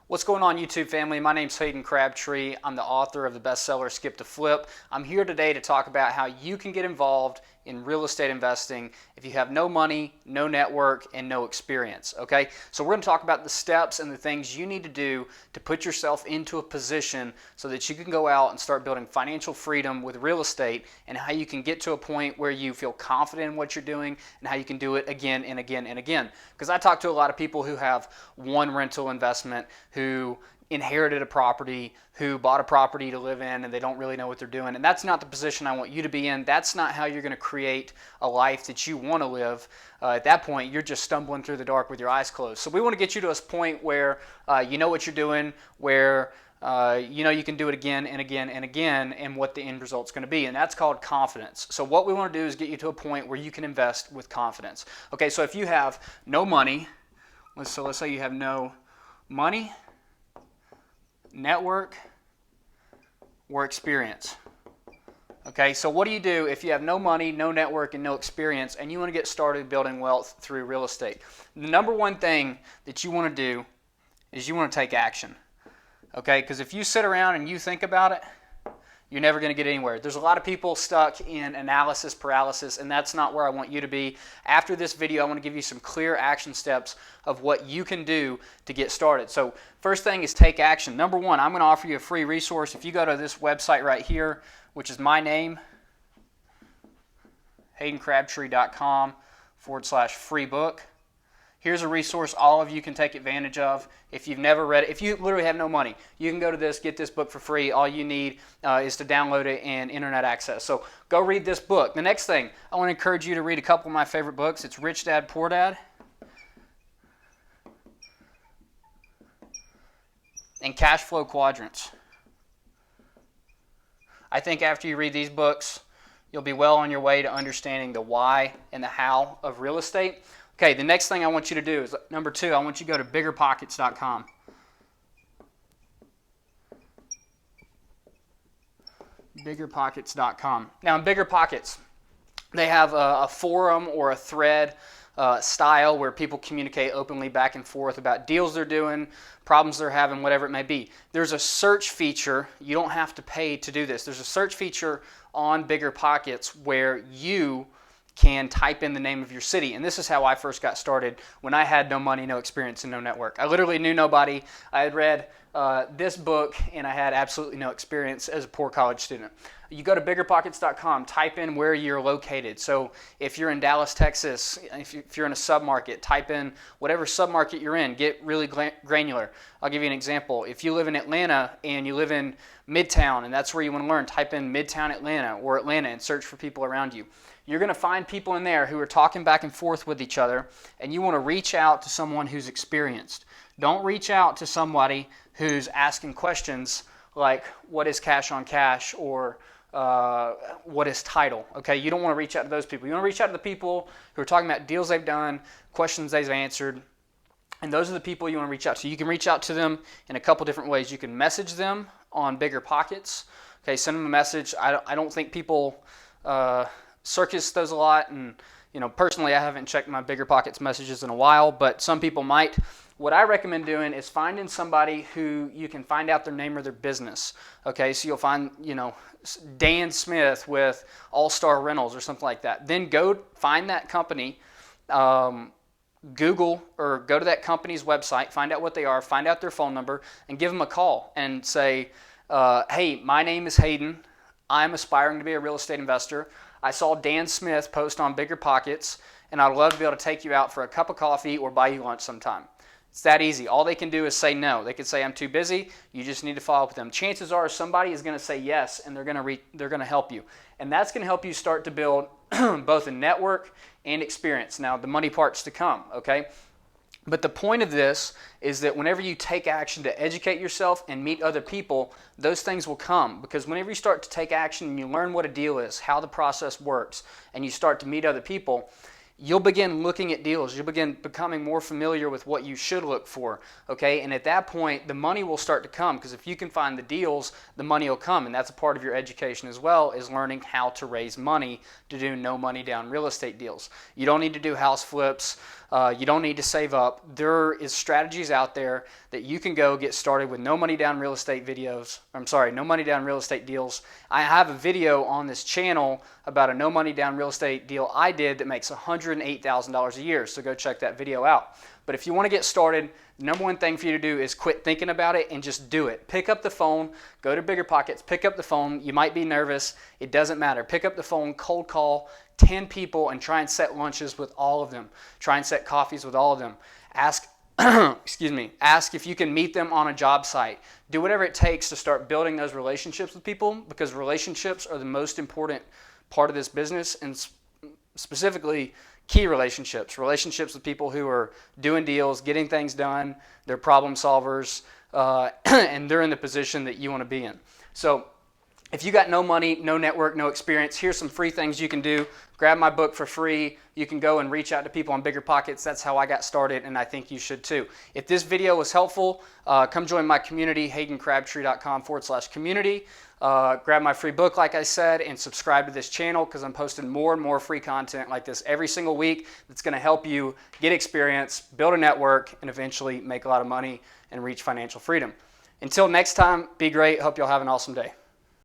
What's going on, YouTube family? My name's Hayden Crabtree. I'm the author of the bestseller Skip to Flip. I'm here today to talk about how you can get involved in real estate investing if you have no money, no network, and no experience. Okay, so we're going to talk about the steps and the things you need to do to put yourself into a position so that you can go out and start building financial freedom with real estate, and how you can get to a point where you feel confident in what you're doing and how you can do it again and again and again. Because I talk to a lot of people who have one rental investment, who inherited a property, who bought a property to live in, and they don't really know what they're doing. And that's not the position I want you to be in. That's not how you're going to create a life that you want to live. At that point, you're just stumbling through the dark with your eyes closed. So we want to get you to a point where you know what you're doing, where you know you can do it again and again and again, and what the end result's going to be. And that's called confidence. So what we want to do is get you to a point where you can invest with confidence. Okay, so if you have no money, let's say you have no money, network, or experience. Okay, so what do you do if you have no money, no network, and no experience, and you want to get started building wealth through real estate? The number one thing that you want to do is you want to take action. Okay, because if you sit around and you think about it, you're never going to get anywhere. There's a lot of people stuck in analysis paralysis, and that's not where I want you to be. After this video, I want to give you some clear action steps of what you can do to get started. So first thing is take action. Number one, I'm going to offer you a free resource. If you go to this website right here, which is my name, haydencrabtree.com/free book. Here's a resource all of you can take advantage of. If you've never read it, if you literally have no money, you can go to this, get this book for free. All you need is to download it and internet access. So go read this book. The next thing, I want to encourage you to read a couple of my favorite books. It's Rich Dad, Poor Dad, and Cash Flow Quadrants. I think after you read these books, you'll be well on your way to understanding the why and the how of real estate. Okay, the next thing I want you to do is, number two, I want you to go to biggerpockets.com. Biggerpockets.com. Now, in Bigger Pockets, they have a forum or a thread style where people communicate openly back and forth about deals they're doing, problems they're having, whatever it may be. There's a search feature. You don't have to pay to do this. There's a search feature on Bigger Pockets where you can type in the name of your city. And this is how I first got started when I had no money, no experience, and no network. I literally knew nobody. I had read this book, and I had absolutely no experience as a poor college student. You go to biggerpockets.com, type in where you're located. So if you're in Dallas, Texas, if you're in a submarket, type in whatever submarket you're in. Get really granular. I'll give you an example. If you live in Atlanta and you live in Midtown and that's where you want to learn, type in Midtown Atlanta or Atlanta and search for people around you. You're going to find people in there who are talking back and forth with each other, and you want to reach out to someone who's experienced. Don't reach out to somebody who's asking questions like, what is cash on cash, or what is title? Okay, you don't want to reach out to those people. You want to reach out to the people who are talking about deals they've done, questions they've answered, and those are the people you want to reach out to. You can reach out to them in a couple different ways. You can message them on Bigger Pockets. Okay, send them a message. I don't think people circus those a lot, and personally I haven't checked my Bigger Pockets messages in a while, but some people might. What I recommend doing is finding somebody who you can find out their name or their business. Okay, so you'll find Dan Smith with All Star Rentals or something like that. Then go find that company, Google or go to that company's website, find out what they are, find out their phone number, and give them a call and say, hey, my name is Hayden. I'm aspiring to be a real estate investor. I saw Dan Smith post on Bigger Pockets, and I'd love to be able to take you out for a cup of coffee or buy you lunch sometime. It's that easy. All they can do is say no. They could say, I'm too busy. You just need to follow up with them. Chances are somebody is going to say yes, and they're going to help you. And that's going to help you start to build both a network and experience. Now, the money part's to come, okay? But the point of this is that whenever you take action to educate yourself and meet other people, those things will come. Because whenever you start to take action and you learn what a deal is, how the process works, and you start to meet other people, you'll begin looking at deals. You'll begin becoming more familiar with what you should look for, okay? And at that point, the money will start to come, because if you can find the deals, the money will come. And that's a part of your education as well, is learning how to raise money to do no money down real estate deals. You don't need to do house flips. You don't need to save up. There is strategies out there that you can go get started with no money down real estate videos. No money down real estate deals. I have a video on this channel about a no money down real estate deal I did that makes $108,000 a year. So go check that video out. But if you want to get started, the number one thing for you to do is quit thinking about it and just do it. Pick up the phone, go to Bigger Pockets, pick up the phone. You might be nervous. It doesn't matter. Pick up the phone, cold call 10 people and try and set lunches with all of them. Try and set coffees with all of them. Ask ask if you can meet them on a job site. Do whatever it takes to start building those relationships with people, because relationships are the most important part of this business, and specifically key relationships with people who are doing deals, getting things done, they're problem solvers, and they're in the position that you want to be in. So if you got no money, no network, no experience, here's some free things you can do. Grab my book for free. You can go and reach out to people on Bigger Pockets. That's how I got started, and I think you should too. If this video was helpful, come join my community, HagenCrabtree.com/community. Grab my free book, like I said, and subscribe to this channel, because I'm posting more and more free content like this every single week that's going to help you get experience, build a network, and eventually make a lot of money and reach financial freedom. Until next time, be great. Hope you'll have an awesome day.